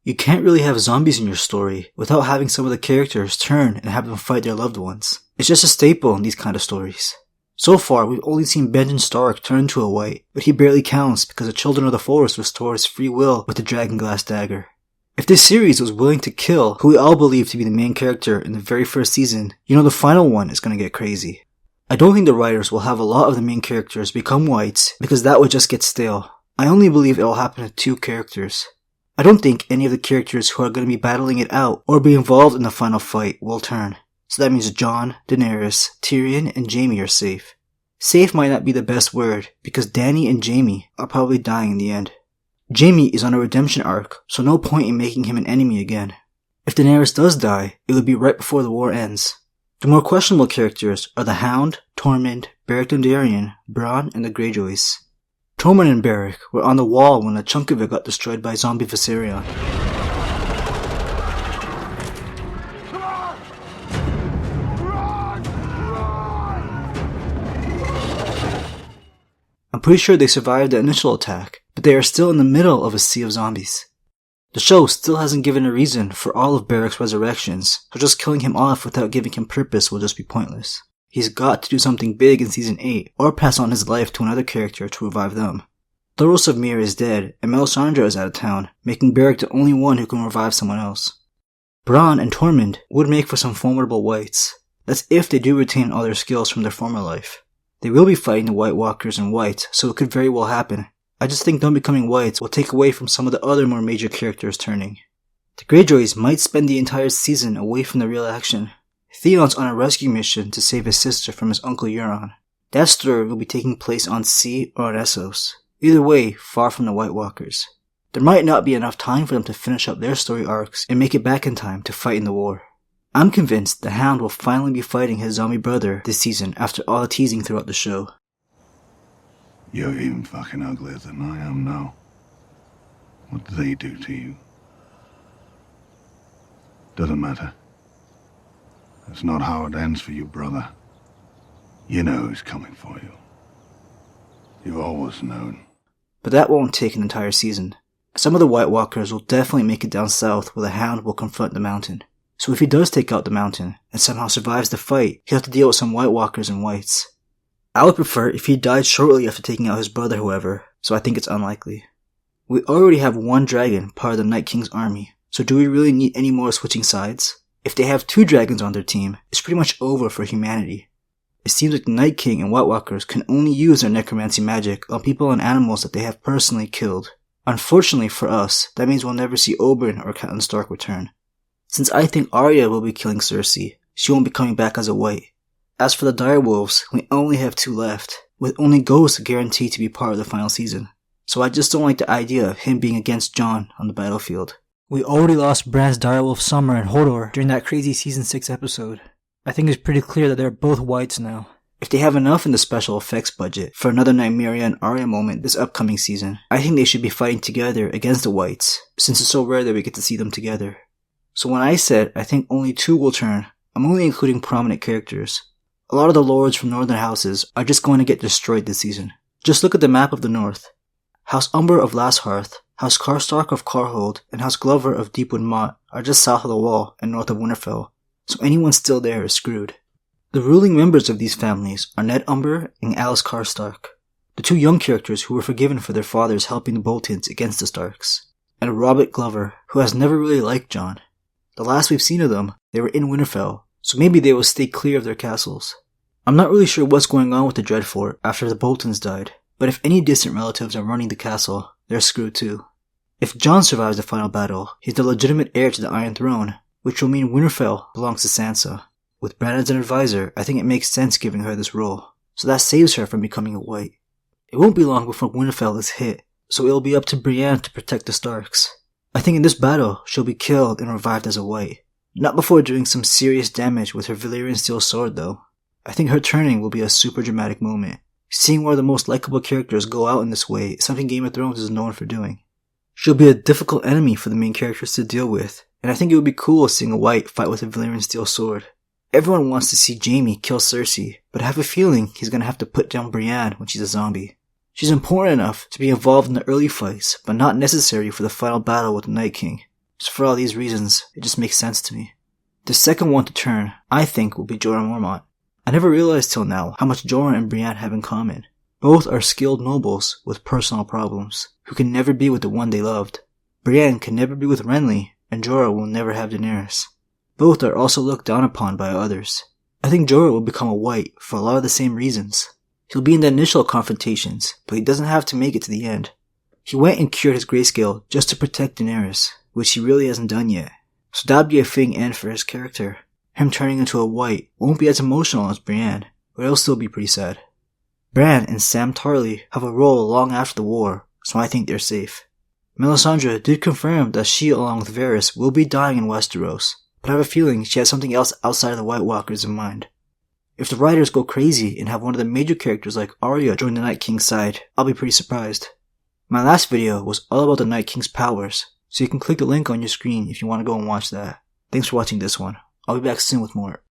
You can't really have zombies in your story without having some of the characters turn and have them fight their loved ones. It's just a staple in these kind of stories. So far, we've only seen Benjen Stark turn into a wight, but he barely counts because the Children of the Forest restore his free will with the Dragonglass dagger. If this series was willing to kill who we all believe to be the main character in the very first season, you know the final one is going to get crazy. I don't think the writers will have a lot of the main characters become wights because that would just get stale. I only believe it will happen to 2 characters. I don't think any of the characters who are going to be battling it out or be involved in the final fight will turn. So that means Jon, Daenerys, Tyrion, and Jaime are safe. Safe might not be the best word because Dany and Jaime are probably dying in the end. Jaime is on a redemption arc, so no point in making him an enemy again. If Daenerys does die, it would be right before the war ends. The more questionable characters are the Hound, Tormund, Beric Dondarrion, Bronn, and the Greyjoys. Tormund and Beric were on the wall when a chunk of it got destroyed by zombie Viserion. I'm pretty sure they survived the initial attack, but they are still in the middle of a sea of zombies. The show still hasn't given a reason for all of Beric's resurrections, so just killing him off without giving him purpose will just be pointless. He's got to do something big in Season 8, or pass on his life to another character to revive them. Thoros of Myr is dead, and Melisandre is out of town, making Beric the only one who can revive someone else. Bronn and Tormund would make for some formidable wights. That's if they do retain all their skills from their former life. They will be fighting the White Walkers and Wight, so it could very well happen. I just think them becoming wights will take away from some of the other more major characters turning. The Greyjoys might spend the entire season away from the real action. Theon's on a rescue mission to save his sister from his uncle Euron. That story will be taking place on sea or on Essos. Either way, far from the White Walkers. There might not be enough time for them to finish up their story arcs and make it back in time to fight in the war. I'm convinced the Hound will finally be fighting his zombie brother this season after all the teasing throughout the show. You're even fucking uglier than I am now. What do they do to you? Doesn't matter. That's not how it ends for you, brother. You know who's coming for you. You've always known. But that won't take an entire season. Some of the White Walkers will definitely make it down south where the Hound will confront the Mountain. So if he does take out the Mountain, and somehow survives the fight, he'll have to deal with some White Walkers and wights. I would prefer if he died shortly after taking out his brother, however, so I think it's unlikely. We already have one dragon, part of the Night King's army, so do we really need any more switching sides? If they have 2 dragons on their team, it's pretty much over for humanity. It seems like the Night King and White Walkers can only use their necromancy magic on people and animals that they have personally killed. Unfortunately for us, that means we'll never see Oberyn or Catelyn Stark return. Since I think Arya will be killing Cersei, she won't be coming back as a wight. As for the direwolves, we only have 2 left, with only Ghost guaranteed to be part of the final season. So I just don't like the idea of him being against Jon on the battlefield. We already lost Bran's direwolf Summer and Hodor during that crazy Season 6 episode. I think it's pretty clear that they're both wights now. If they have enough in the special effects budget for another Nymeria and Arya moment this upcoming season, I think they should be fighting together against the wights, since it's so rare that we get to see them together. So when I said I think only 2 will turn, I'm only including prominent characters. A lot of the lords from northern houses are just going to get destroyed this season. Just look at the map of the north. House Umber of Lasthearth, House Karstark of Karhold, and House Glover of Deepwood Motte are just south of the wall and north of Winterfell, so anyone still there is screwed. The ruling members of these families are Ned Umber and Alis Karstark, the 2 young characters who were forgiven for their fathers helping the Boltons against the Starks, and Robert Glover, who has never really liked Jon. The last we've seen of them, they were in Winterfell, so maybe they will stay clear of their castles. I'm not really sure what's going on with the Dreadfort after the Boltons died, but if any distant relatives are running the castle, they're screwed too. If Jon survives the final battle, he's the legitimate heir to the Iron Throne, which will mean Winterfell belongs to Sansa. With Bran as an advisor, I think it makes sense giving her this role, so that saves her from becoming a wight. It won't be long before Winterfell is hit, so it'll be up to Brienne to protect the Starks. I think in this battle, she'll be killed and revived as a wight. Not before doing some serious damage with her Valyrian steel sword though. I think her turning will be a super dramatic moment. Seeing one of the most likable characters go out in this way is something Game of Thrones is known for doing. She'll be a difficult enemy for the main characters to deal with, and I think it would be cool seeing a wight fight with a Valyrian steel sword. Everyone wants to see Jaime kill Cersei, but I have a feeling he's gonna have to put down Brienne when she's a zombie. She's important enough to be involved in the early fights, but not necessary for the final battle with the Night King. So for all these reasons, it just makes sense to me. The second one to turn, I think, will be Jorah Mormont. I never realized till now how much Jorah and Brienne have in common. Both are skilled nobles with personal problems, who can never be with the one they loved. Brienne can never be with Renly, and Jorah will never have Daenerys. Both are also looked down upon by others. I think Jorah will become a Wight for a lot of the same reasons. He'll be in the initial confrontations, but he doesn't have to make it to the end. He went and cured his grayscale just to protect Daenerys, which he really hasn't done yet. So that'd be a fitting end for his character. Him turning into a Wight won't be as emotional as Brienne, but it'll still be pretty sad. Bran and Sam Tarly have a role long after the war, so I think they're safe. Melisandre did confirm that she, along with Varys, will be dying in Westeros, but I have a feeling she has something else outside of the White Walkers in mind. If the writers go crazy and have one of the major characters like Arya join the Night King's side, I'll be pretty surprised. My last video was all about the Night King's powers, so you can click the link on your screen if you want to go and watch that. Thanks for watching this one. I'll be back soon with more.